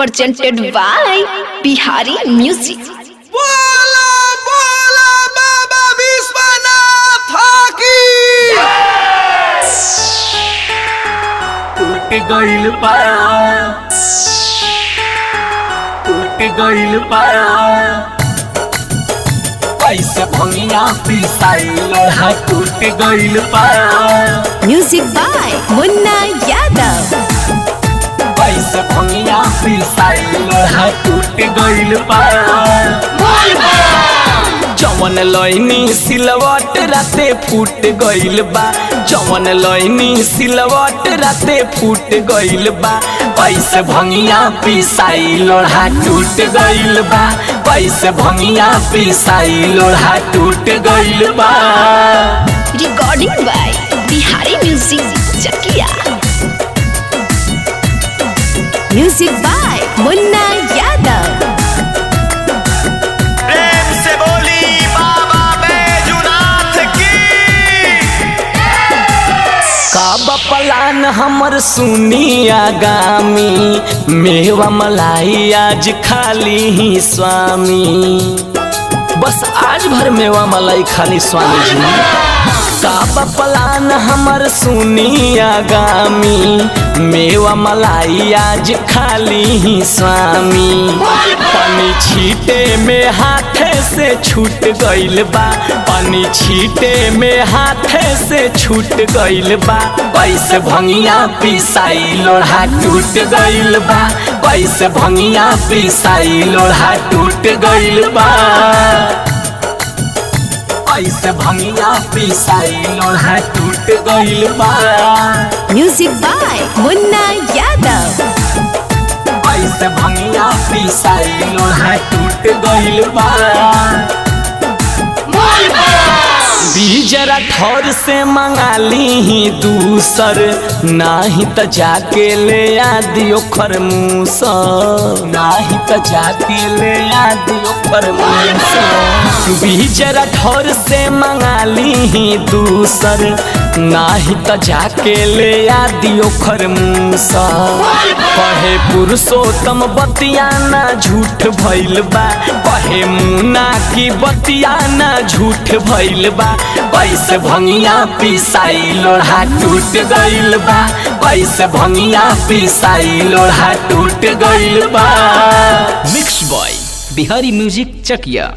presented by Bihari Music. बोला बोला बाबा विश्वनाथ की टूट गइल पाया पैसे भंगिया पिसाइल हा टूट गइल पाया Music by Munna Yadav. पैसे भंगिया पिसाइल हा टूट गइल पाया जवन लइनी सिलवट राते फूट गइल बा जवन लइनी सिलवट राते फूट गइल बा पैसे भंगिया पिसाई लोढ़ा टूट गइल बा पैसे भंगिया पिसाई लोढ़ा टूट गइल बा Recording by Bihari Music Chakia. Music by Munna Yadav. प्रेम से बोली बाबा बैजुनाथ की काबा पलान हमर सुनिया गामी मेवा मलाई आज खाली ही स्वामी बस आज भर मेवा मलाई खाली स्वामी जी काबा पलान हमर सुनिया गामी मेवा मलाई आज खाली ही स्वामी पानी छीटे में हाथे से छूट गइल बा पानी छीटे में हाथे से छूट गइल बा पैसे भंगिया पिसाई लोढ़ा टूट गइल बा पैसे भंगिया पिसाई लोढ़ा टूट गइल बा पैसे भंगिया पिसाई लोढ़ा टूट गइल बा Music by Munna Yadav. पैसे भंगिया पिसाई लोढ़ा टूट गइल बा बीजरा ठौर से मंगाली ही दूसर नाही त जाके ले आदियो खरमूसर नाही त जाके ले आदियो खरमूसर बीजरा ठौर से मंगाली ही दूसर नाही त जाके ले आदियो खरमूसर कहे पुरुषोत्तम बतियाना झूठ भइल बा कहे मुना की बतियाना झूठ भइल बा पैसे भंगिया पिसाई लोढ़ा टूट गइल बा पैसे भंगिया पिसाई लोढ़ा टूट गइल बा मिक्स बॉय बिहारी म्यूजिक चकिया।